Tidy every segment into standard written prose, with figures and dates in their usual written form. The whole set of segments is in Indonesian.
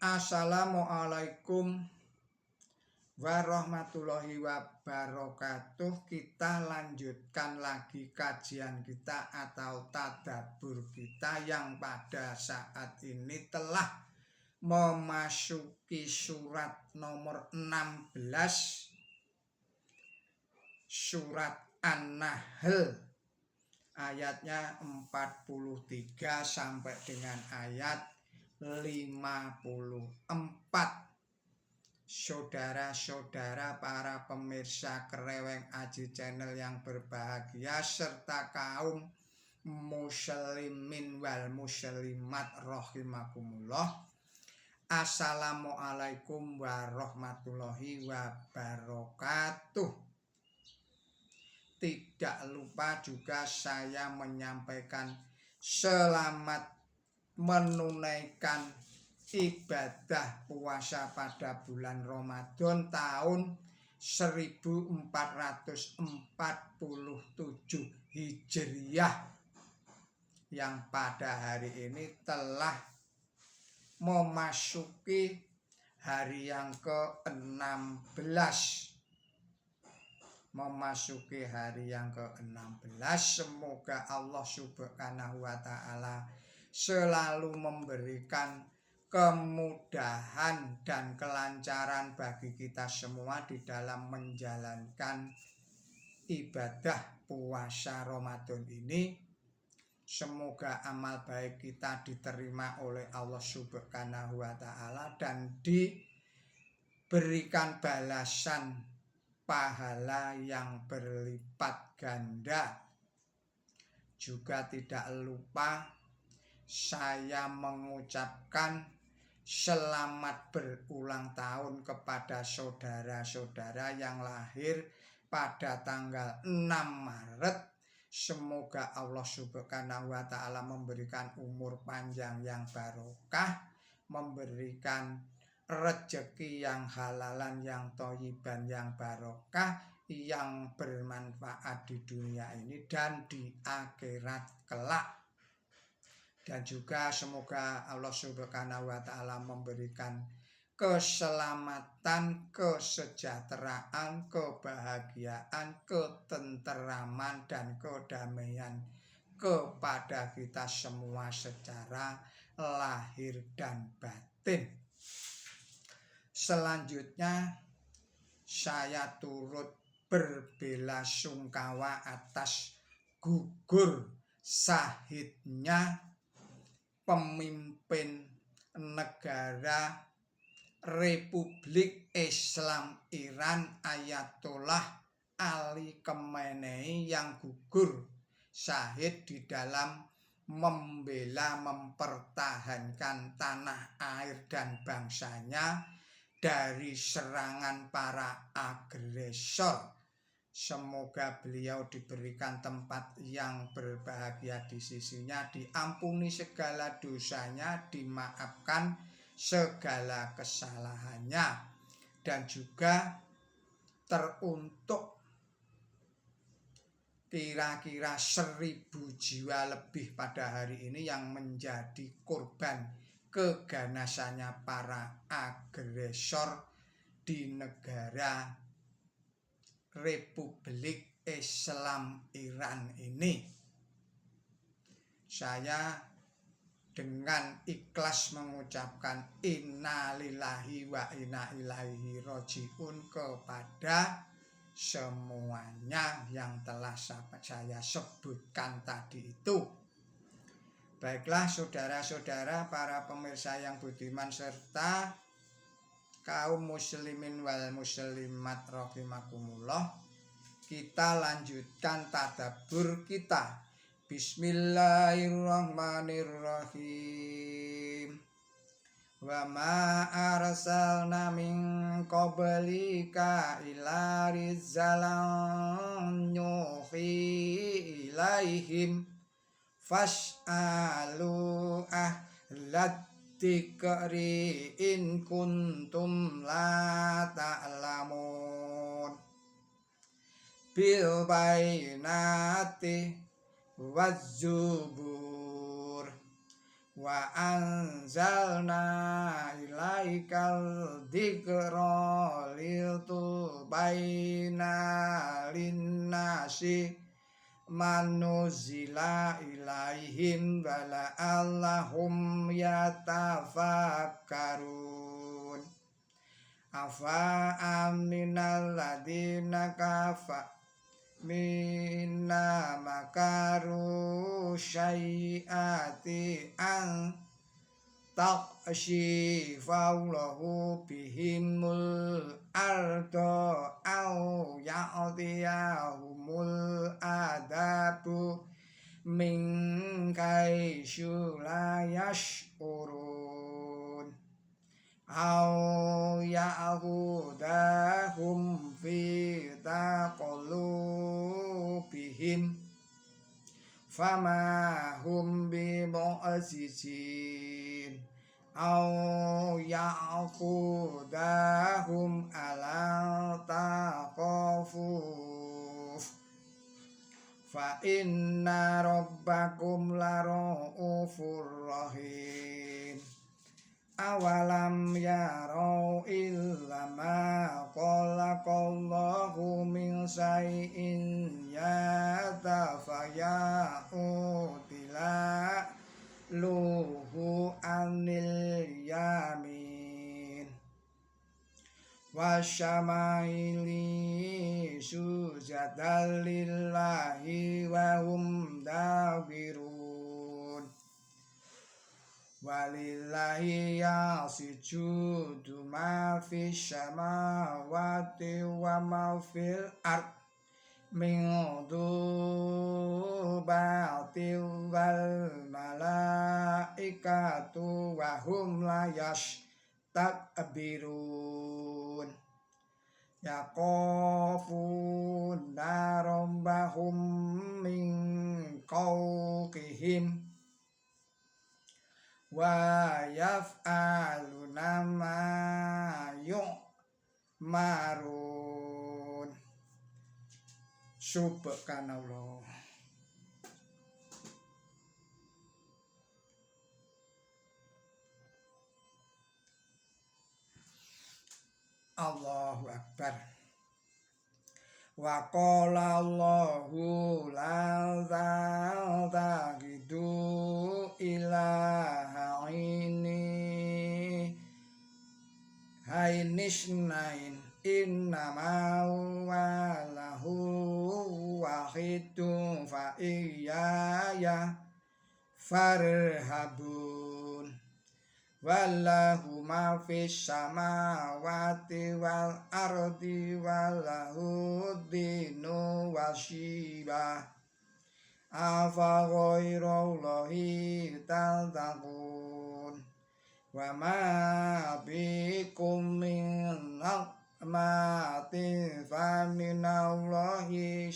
Assalamualaikum warahmatullahi wabarakatuh. Kita lanjutkan lagi kajian kita atau tadabbur kita yang pada saat ini telah memasuki surat nomor 16, surat An-Nahl, ayatnya 43 sampai dengan ayat 54. Saudara-saudara para pemirsa Kreweng Aji Channel yang berbahagia serta kaum muslimin wal muslimat rahimakumullah. Assalamualaikum warahmatullahi wabarakatuh. Tidak lupa juga saya menyampaikan selamat menunaikan ibadah puasa pada bulan Ramadan tahun 1447 Hijriah yang pada hari ini telah memasuki hari yang ke-16. Semoga Allah Subhanahu wa Ta'ala selalu memberikan kemudahan dan kelancaran bagi kita semua di dalam menjalankan ibadah puasa Ramadan ini. Semoga amal baik kita diterima oleh Allah Subhanahu wa Ta'ala dan diberikan balasan pahala yang berlipat ganda. Juga tidak lupa saya mengucapkan selamat berulang tahun kepada saudara-saudara yang lahir pada tanggal 6 Maret. Semoga Allah Subhanahu wa Ta'ala memberikan umur panjang yang barokah, memberikan rezeki yang halalan, yang thayyiban, yang barokah, yang bermanfaat di dunia ini dan di akhirat kelak. Dan juga semoga Allah Subhanahu wa Ta'ala memberikan keselamatan, kesejahteraan, kebahagiaan, ketenteraman, dan kedamaian kepada kita semua secara lahir dan batin. Selanjutnya saya turut berbelasungkawa atas gugur sahidnya pemimpin negara Republik Islam Iran Ayatollah Ali Khamenei yang gugur syahid di dalam membela, mempertahankan tanah air dan bangsanya dari serangan para agresor. Semoga beliau diberikan tempat yang berbahagia di sisinya, diampuni segala dosanya, dimaafkan segala kesalahannya, dan juga teruntuk kira-kira 1000 jiwa lebih pada hari ini yang menjadi korban keganasannya para agresor di negara Republik Islam Iran ini. Saya dengan ikhlas mengucapkan innalillahi wa inna ilaihi rajiun kepada semuanya yang telah saya sebutkan tadi itu. Baiklah saudara-saudara para pemirsa yang budiman serta kaum muslimin wal muslimat rahimakumullah, kita lanjutkan tadabbur kita. Bismillahirrahmanirrahim. Wa ma arsalna min qablika illa rijalan yuhi ilaihim fas'alu ahlat Dzikri in kuntum la ta'lamun. Bil bainati waz zubur wa anzalna ilaikal dzikra litubayyana linnasi manuzila ilaihim wala'allahum yatafakkarun afa aminal ladina kafa minna makaru syai'ati an taqshifallahu bihimul ardo au ya'tiyahumul adabu min kaisyu la yash'urun au ya'khudahum fi taqallubihim fama hum bi mu'azzizin au ya'khudahum ala taqafuf fa inna rabbakum lara'ufur rahim awalam yarau illa ma khalaqallahu min syai'in yatafaya'u tila luhu anil yamin wasyamaili sujadalillahi wa hum dawirun walillahi yasjudu ma fis samawati wa ma fil ard min dubatil wal malaikatu wa hum la yastakbirun yaqafuna rabbahum min qawqihim wa yaf'aluna ma yu'marun. Subhanallah. Allahu Akbar. Wa qala Allahu la taqidu ilaha ini hainisnain innama walahu wahidun fa iyaya farhabun wallahu ma fis samawati wal ardi wallahu dinu wasyiba afa ghairallahi taltaqun wa ma bikum min ni'matin fa minallahi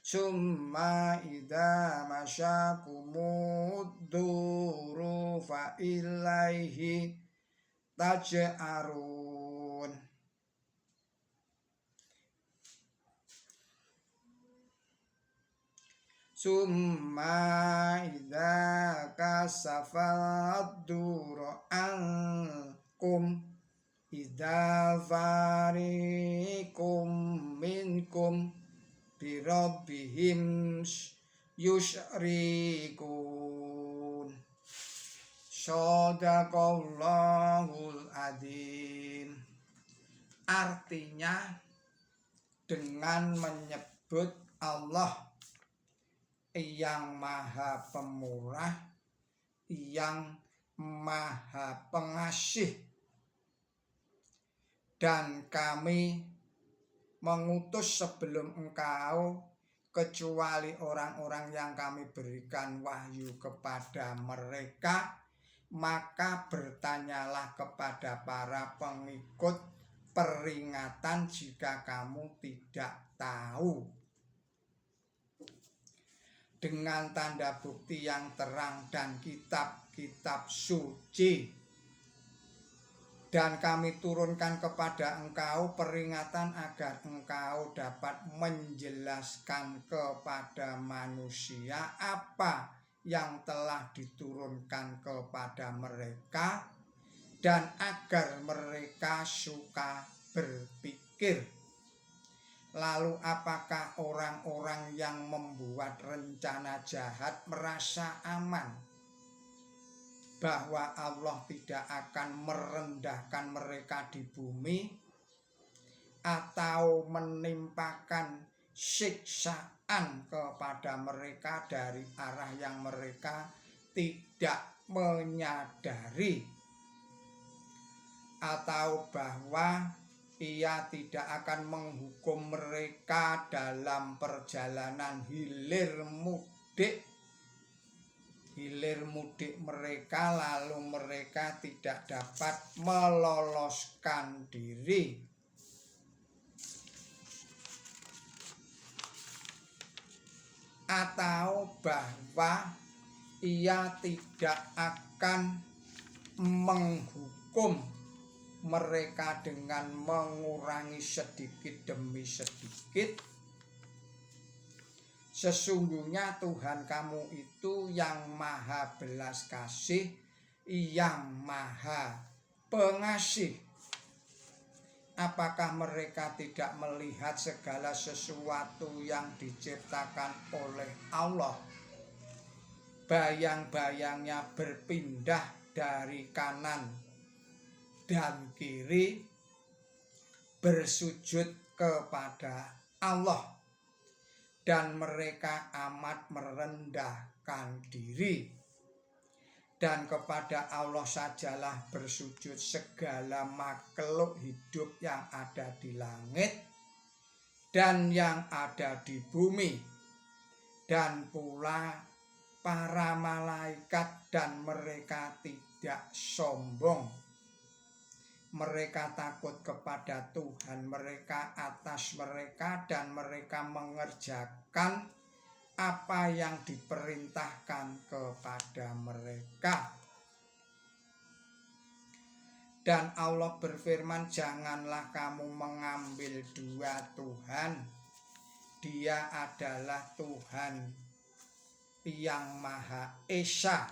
summa idza masyakumud duru fa ilaihi taj'arun. Summa idza kasafad duru ankum idza fariqum minkum birabbihim yusyrikun. Shadaqallahul adzim. Artinya dengan menyebut Allah yang maha pemurah, yang maha pengasih, dan kami mengutus sebelum engkau kecuali orang-orang yang kami berikan wahyu kepada mereka, maka bertanyalah kepada para pengikut peringatan jika kamu tidak tahu. Dengan tanda bukti yang terang dan kitab-kitab suci, dan kami turunkan kepada engkau peringatan agar engkau dapat menjelaskan kepada manusia apa yang telah diturunkan kepada mereka dan agar mereka suka berpikir. Lalu apakah orang-orang yang membuat rencana jahat merasa aman bahwa Allah tidak akan merendahkan mereka di bumi atau menimpakan siksaan kepada mereka dari arah yang mereka tidak menyadari, atau bahwa Ia tidak akan menghukum mereka dalam perjalanan hilir mudik mereka, lalu mereka tidak dapat meloloskan diri. Atau bahwa Ia tidak akan menghukum mereka dengan mengurangi sedikit demi sedikit. Sesungguhnya Tuhan kamu itu yang maha belas kasih, yang maha pengasih. Apakah mereka tidak melihat segala sesuatu yang diciptakan oleh Allah? Bayang-bayangnya berpindah dari kanan dan kiri, bersujud kepada Allah, dan mereka amat merendahkan diri. Dan kepada Allah sajalah bersujud segala makhluk hidup yang ada di langit dan yang ada di bumi, dan pula para malaikat, dan mereka tidak sombong. Mereka takut kepada Tuhan mereka atas mereka, dan mereka mengerjakan apa yang diperintahkan kepada mereka. Dan Allah berfirman, janganlah kamu mengambil dua Tuhan. Dia adalah Tuhan yang Maha Esa.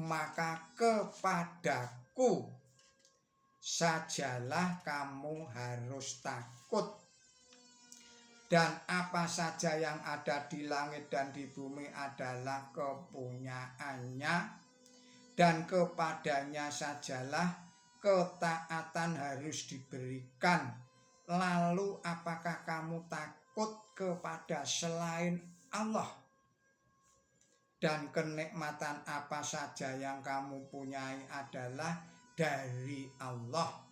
Maka kepadaku sajalah kamu harus takut. Dan apa saja yang ada di langit dan di bumi adalah kepunyaannya, dan kepadanya sajalah ketaatan harus diberikan. Lalu apakah kamu takut kepada selain Allah? Dan kenikmatan apa saja yang kamu punyai adalah dari Allah.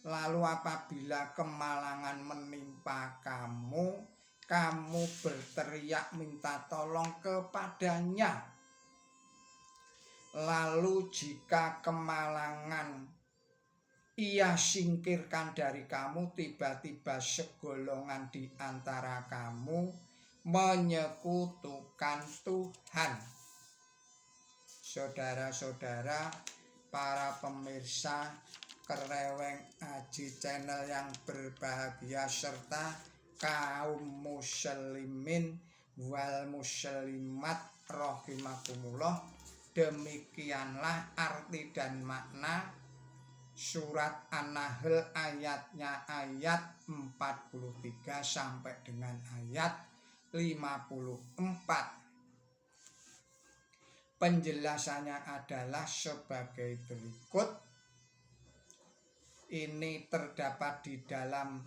Lalu apabila kemalangan menimpa kamu, kamu berteriak minta tolong kepadanya. Lalu jika kemalangan Ia singkirkan dari kamu, tiba-tiba segolongan di antara kamu menyekutukan Tuhan. Saudara-saudara, para pemirsa Kereweng Aji Channel yang berbahagia, serta kaum muslimin wal muslimat rahimakumullah, demikianlah arti dan makna surat An-Nahl ayatnya ayat 43 sampai dengan ayat 54. Penjelasannya adalah sebagai berikut. Ini terdapat di dalam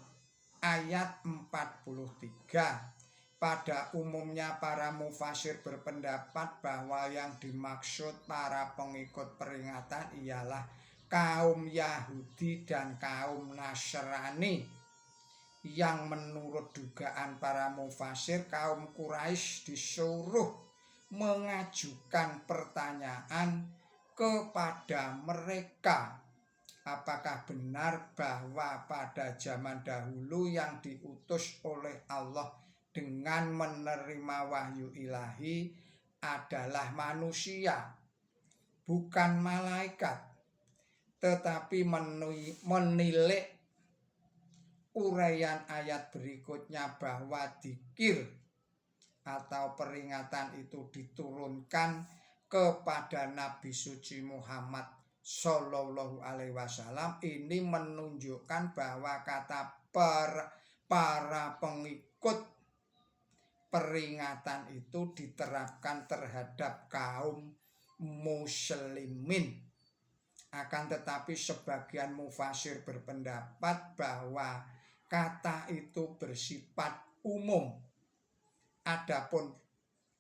ayat 43. Pada umumnya para mufasir berpendapat bahwa yang dimaksud para pengikut peringatan ialah kaum Yahudi dan kaum Nasrani, yang menurut dugaan para mufasir kaum Quraisy disuruh mengajukan pertanyaan kepada mereka, apakah benar bahwa pada zaman dahulu yang diutus oleh Allah dengan menerima wahyu ilahi adalah manusia, bukan malaikat, tetapi menilik uraian ayat berikutnya bahwa dzikir atau peringatan itu diturunkan kepada Nabi suci Muhammad Shallallahu Alaihi Wasallam, ini menunjukkan bahwa kata para pengikut peringatan itu diterapkan terhadap kaum muslimin. Akan tetapi sebagian mufasir berpendapat bahwa kata itu bersifat umum. Adapun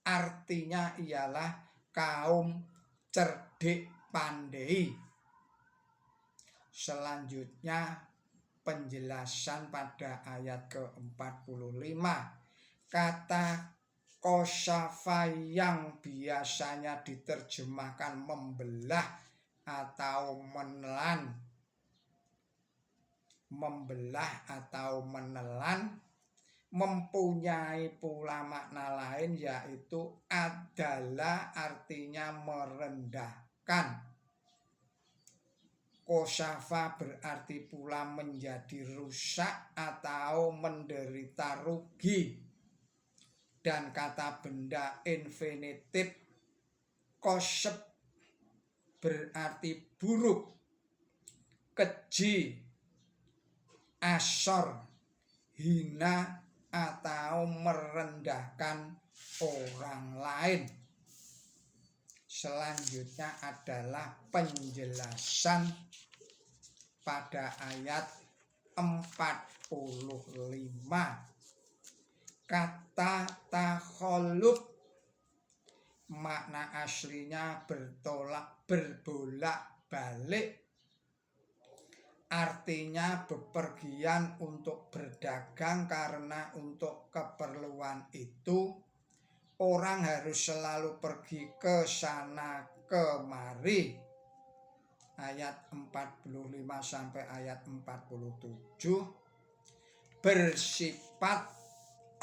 artinya ialah kaum cerdik pandai. Selanjutnya penjelasan pada ayat ke-45. Kata kosyafa yang biasanya diterjemahkan membelah atau menelan, mempunyai pula makna lain, yaitu adalah artinya merendahkan. Kosyafa berarti pula menjadi rusak atau menderita rugi. Dan kata benda infinitif kosep berarti buruk, keji, asor, hina, atau merendahkan orang lain. Selanjutnya adalah penjelasan pada ayat 45. Kata takholub makna aslinya berbolak-balik, artinya bepergian untuk berdagang, karena untuk keperluan itu orang harus selalu pergi ke sana kemari. Ayat 45 sampai ayat 47 bersifat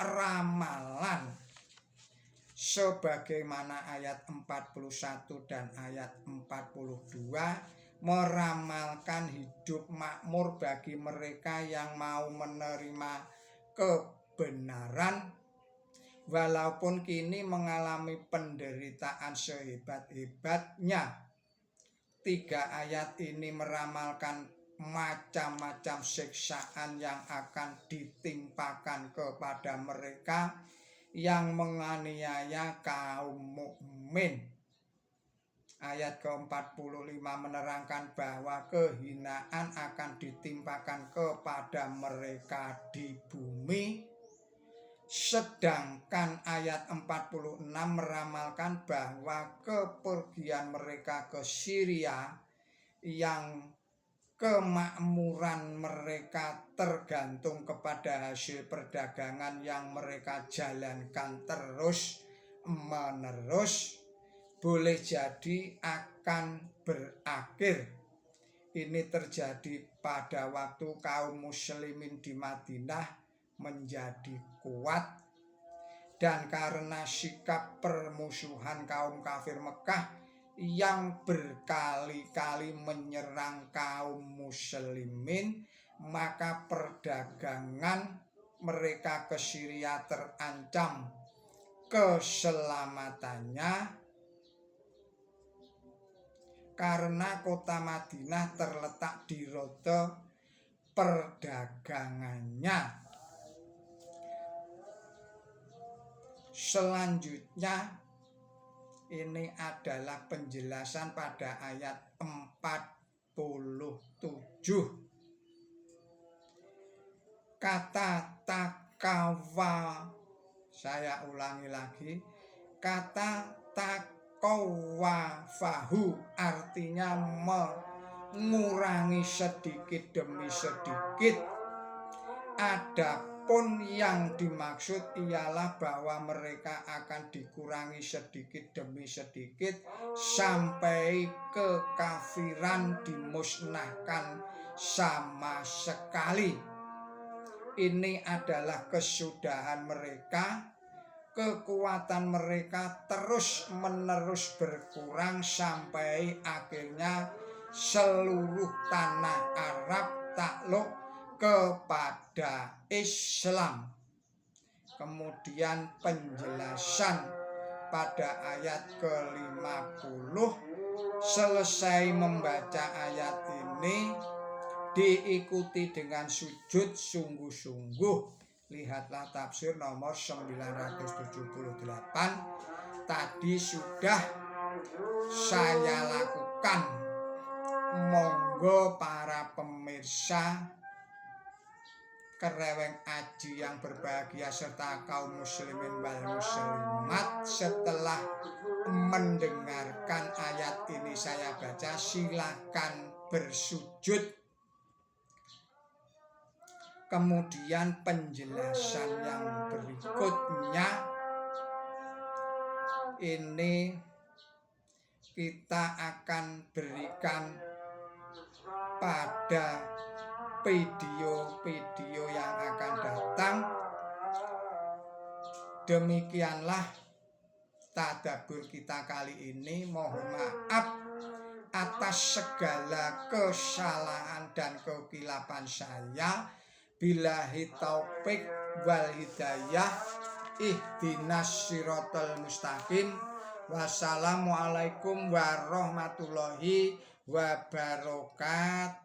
ramalan, sebagaimana ayat 41 dan ayat 42 meramalkan hidup makmur bagi mereka yang mau menerima kebenaran, walaupun kini mengalami penderitaan sehebat-hebatnya. 3 ayat ini meramalkan macam-macam siksaan yang akan ditimpakan kepada mereka yang menganiaya kaum mukmin. Ayat ke-45 menerangkan bahwa kehinaan akan ditimpakan kepada mereka di bumi. Sedangkan ayat 46 meramalkan bahwa kepergian mereka ke Syria yang kemakmuran mereka tergantung kepada hasil perdagangan yang mereka jalankan terus menerus, boleh jadi akan berakhir. Ini terjadi pada waktu kaum muslimin di Madinah menjadi kuat, dan karena sikap permusuhan kaum kafir Mekah yang berkali-kali menyerang kaum muslimin, maka perdagangan mereka ke Syria terancam keselamatannya, karena kota Madinah terletak di rute perdagangannya. Selanjutnya ini adalah penjelasan pada ayat 47. Kata takawa, saya ulangi lagi, kata takawafahu artinya mengurangi sedikit demi sedikit. Adapun yang dimaksud ialah bahwa mereka akan dikurangi sedikit demi sedikit sampai kekafiran dimusnahkan sama sekali. Ini adalah kesudahan mereka. Kekuatan mereka terus-menerus berkurang sampai akhirnya seluruh tanah Arab takluk kepada Islam. Kemudian penjelasan pada ayat ke-50. Selesai membaca ayat ini diikuti dengan sujud sungguh-sungguh. Lihatlah tafsir nomor 978. Tadi sudah saya lakukan. Monggo para pemirsa kereweng aji yang berbahagia serta kaum muslimin wal muslimat, setelah mendengarkan ayat ini saya baca, silakan bersujud. Kemudian penjelasan yang berikutnya ini kita akan berikan pada video-video yang akan datang. Demikianlah tadabbur kita kali ini. Mohon maaf atas segala kesalahan dan kekilapan saya. Billahi taufik wal hidayah. Ihdinas siratal mustaqim. Wassalamualaikum warahmatullahi wabarakatuh.